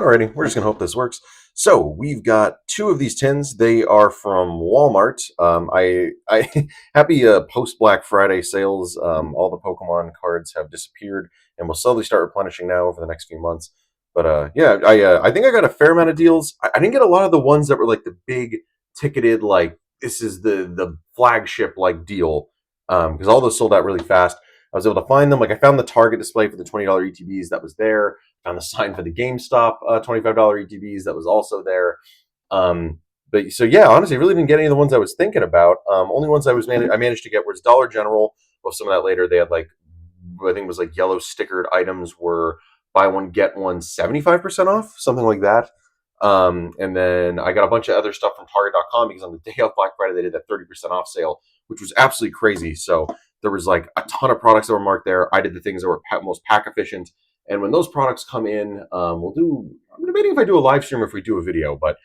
Alrighty, we're just gonna hope this works. So we've got two of these tins. They are from Walmart. I happy post Black Friday sales. All the Pokemon cards have disappeared, and will slowly start replenishing now over the next few months. But yeah, I think I got a fair amount of deals. I didn't get a lot of the ones that were like the big ticketed, like this is the flagship like deal, because all those sold out really fast. I was able to find them. Like I found the Target display for the $20 ETBs that was there. Found the sign for the GameStop $25 ETBs that was also there. But so yeah, honestly, I really didn't get any of the ones I was thinking about. Only ones I managed to get was Dollar General. Well, some of that later. They had like I think it was like yellow stickered items were buy one get one 75% off, something like that. And then I got a bunch of other stuff from Target.com because on the day of Black Friday they did that 30% off sale, which was absolutely crazy. So there was like a ton of products that were marked there. I did the things that were most pack efficient. And when those products come in, I'm debating if I do a live stream or if we do a video, but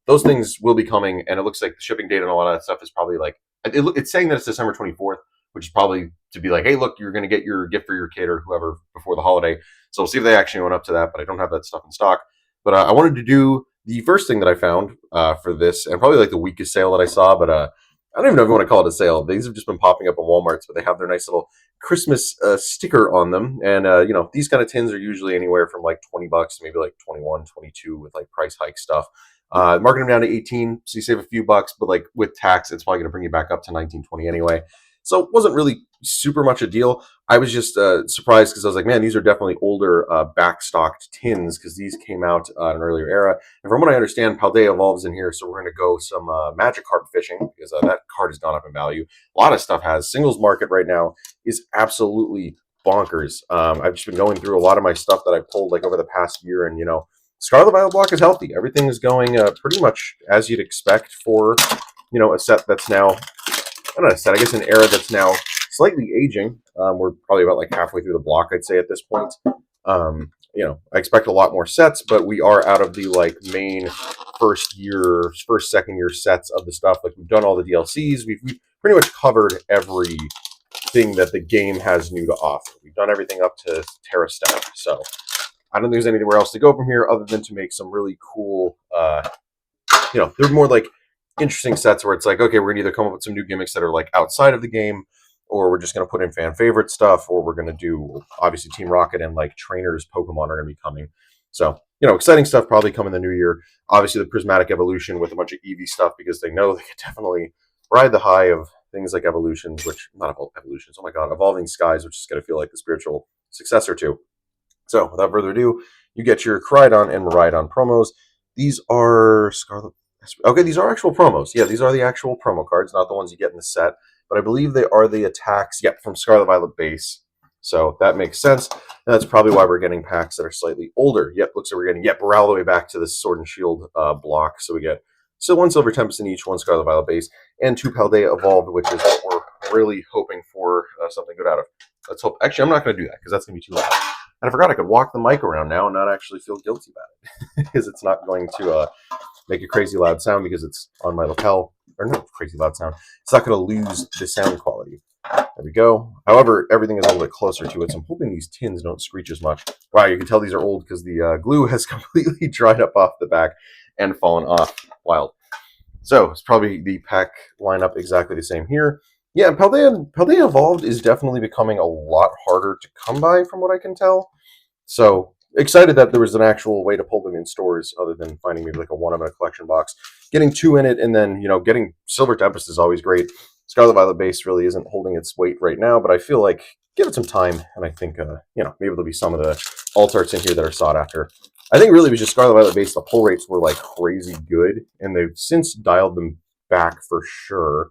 those things will be coming. And it looks like the shipping date and all of that stuff is probably like, it's saying that it's December 24th, which is probably to be like, hey, look, you're going to get your gift for your kid or whoever before the holiday. So we'll see if they actually went up to that, but I don't have that stuff in stock. But I wanted to do the first thing that I found for this, and probably like the weakest sale that I saw, but I don't even know if you want to call it a sale. These have just been popping up at Walmart's, but they have their nice little Christmas sticker on them. And, these kind of tins are usually anywhere from like $20, maybe like 21, 22 with like price hike stuff. Marking them down to 18, so you save a few bucks, but like with tax, it's probably going to bring you back up to 19, 20 anyway. So it wasn't really super much a deal. I was just surprised because I was like, man, these are definitely older backstocked tins because these came out in an earlier era. And from what I understand, Paldea evolves in here, so we're going to go some Magikarp fishing because that card has gone up in value. A lot of stuff has. Singles market right now is absolutely bonkers. I've just been going through a lot of my stuff that I pulled like over the past year, and Scarlet Violet block is healthy. Everything is going pretty much as you'd expect for a set that's now. Not a set, I guess an era that's now slightly aging. We're probably about like halfway through the block, I'd say at this point. I expect a lot more sets, but we are out of the like main second year sets of the stuff. Like we've done all the DLCs. We've pretty much covered everything that the game has new to offer. We've done everything up to Terra Stone. So I don't think there's anywhere else to go from here other than to make some really cool, they're more like interesting sets where it's like, okay, we're gonna either come up with some new gimmicks that are like outside of the game, or we're just gonna put in fan favorite stuff, or we're gonna do obviously Team Rocket and like trainers Pokemon are gonna be coming. So exciting stuff probably come in the new year. Obviously the Prismatic Evolution with a bunch of Eevee stuff because they know they could definitely ride the high of things like evolutions, which not evolutions. Oh my god, Evolving Skies, which is gonna feel like the spiritual successor to. So without further ado, you get your Crydon and Miraidon promos. These are Scarlet. Okay, these are actual promos. Yeah, these are the actual promo cards, not the ones you get in the set. But I believe they are the attacks, from Scarlet Violet base. So that makes sense. And that's probably why we're getting packs that are slightly older. Yep, looks like we're getting, we're all the way back to the Sword and Shield block. So we get one Silver Tempest in each, one Scarlet Violet base, and two Paldea Evolved, which is what we're really hoping for something good out of. Let's hope. Actually, I'm not going to do that because that's going to be too loud. And I forgot I could walk the mic around now and not actually feel guilty about it because it's not going to make a crazy loud sound because it's on my lapel. Or no, crazy loud sound. It's not going to lose the sound quality. There we go. However, everything is a little bit closer to it, so I'm hoping these tins don't screech as much. Wow, you can tell these are old because the glue has completely dried up off the back and fallen off. Wild. So it's probably the pack lineup exactly the same here. Yeah, Paldea Evolved is definitely becoming a lot harder to come by from what I can tell. So excited that there was an actual way to pull them in stores other than finding maybe like a one of a collection box. Getting two in it and then, getting Silver Tempest is always great. Scarlet Violet base really isn't holding its weight right now, but I feel like give it some time and I think, maybe there'll be some of the alt arts in here that are sought after. I think really it was just Scarlet Violet base. The pull rates were like crazy good and they've since dialed them back for sure.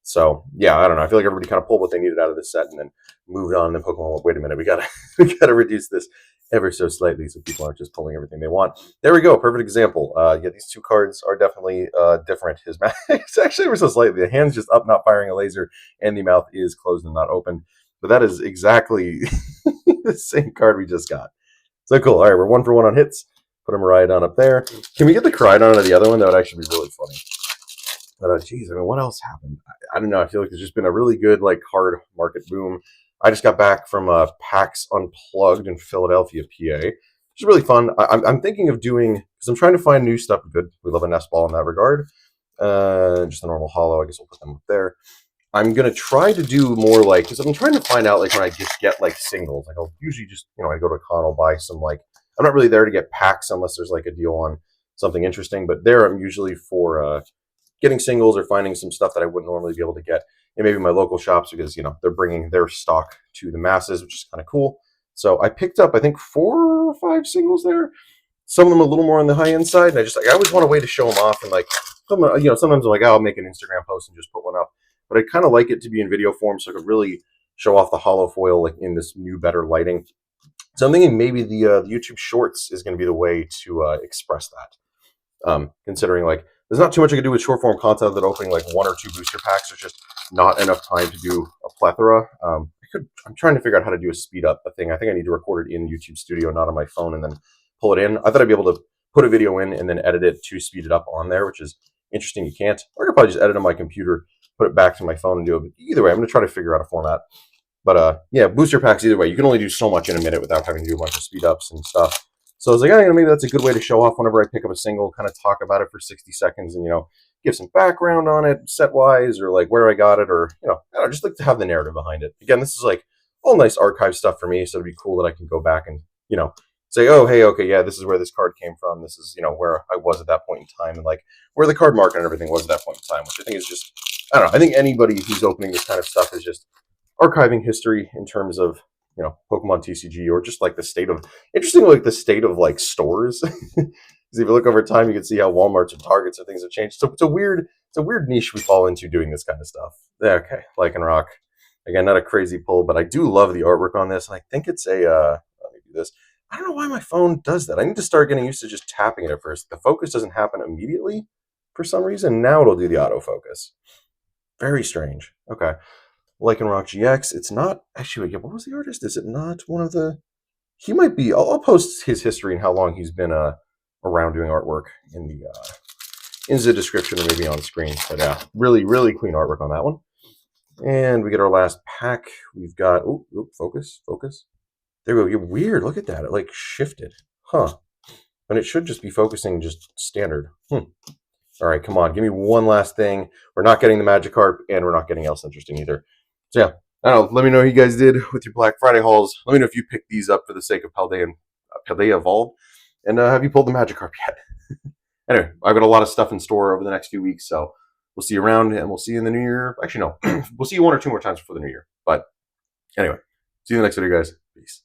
So yeah, I don't know. I feel like everybody kind of pulled what they needed out of this set and then moved on. And then Pokemon went, wait a minute, we gotta reduce this ever so slightly so people aren't just pulling everything they want. There we go, perfect example. These two cards are definitely different. His mouth it's actually ever so slightly. The hand's just up, not firing a laser, and the mouth is closed and not open. But that is exactly the same card we just got. So cool. All right, we're 1 for 1 on hits. Put a Miraidon up there. Can we get the Crydon out of the other one? That would actually be really funny. But geez, I mean, what else happened? I don't know. I feel like there's just been a really good card market boom. I just got back from PAX Unplugged in Philadelphia, PA. It's really fun. I'm thinking of doing, because I'm trying to find new stuff. Good, we love a nest ball in that regard. Just a normal hollow. I guess we'll put them up there. I'm gonna try to do more like, because I'm trying to find out like when I just get like singles. Like I'll usually just, I go to a con, I'll buy some, like, I'm not really there to get packs unless there's like a deal on something interesting. But there I'm usually for getting singles or finding some stuff that I wouldn't normally be able to get in maybe my local shops, because they're bringing their stock to the masses, which is kind of cool. So I picked up, I think, 4 or 5 singles there. Some of them a little more on the high end side. And I just, like, I always want a way to show them off. And like, sometimes I'm like, oh, I'll make an Instagram post and just put one up. But I kind of like it to be in video form, so I could really show off the hollow foil like in this new, better lighting. So I'm thinking maybe the YouTube Shorts is going to be the way to express that. Considering like there's not too much I can do with short form content that opening like 1 or 2 booster packs. There's just not enough time to do a plethora. I'm trying to figure out how to do a speed up thing. I think I need to record it in YouTube Studio, not on my phone, and then pull it in. I thought I'd be able to put a video in and then edit it to speed it up on there, which is interesting. You can't. Or I could probably just edit on my computer, put it back to my phone and do it. But either way, I'm going to try to figure out a format. But yeah, booster packs, either way, you can only do so much in a minute without having to do a bunch of speed ups and stuff. So I was like, maybe that's a good way to show off whenever I pick up a single, kind of talk about it for 60 seconds and, give some background on it, set wise, or like where I got it, or, I don't know, just like to have the narrative behind it. Again, this is like all nice archive stuff for me. So it'd be cool that I can go back and, say, oh, hey, okay, yeah, this is where this card came from. This is, where I was at that point in time, and like where the card market and everything was at that point in time, which I think is just, I don't know. I think anybody who's opening this kind of stuff is just archiving history in terms of, Pokemon TCG, or just like the state of, interesting, like the state of like stores. Because if you look over time, you can see how Walmart's and Targets and things have changed. So it's a weird niche we fall into doing this kind of stuff. Yeah, okay, Lycanroc. Again, not a crazy pull, but I do love the artwork on this. And I think it's a, let me do this. I don't know why my phone does that. I need to start getting used to just tapping it at first. The focus doesn't happen immediately for some reason. Now it'll do the autofocus. Very strange. Okay. Lycanroc GX. It's not actually. What was the artist? Is it not one of the? He might be. I'll post his history and how long he's been around doing artwork in the description, or maybe on screen. But yeah, really, really clean artwork on that one. And we get our last pack. We've got. Oh, focus. There we go. You're weird. Look at that. It like shifted. Huh. And it should just be focusing just standard. All right, come on. Give me one last thing. We're not getting the Magikarp, and we're not getting else interesting either. So yeah, I don't know. Let me know how you guys did with your Black Friday hauls. Let me know if you picked these up for the sake of Paldea and Paldea Evolved. And have you pulled the Magikarp yet? Anyway, I've got a lot of stuff in store over the next few weeks, so we'll see you around, and we'll see you in the new year. Actually, no. We'll see you 1 or 2 more times before the new year. But anyway, see you in the next video, guys. Peace.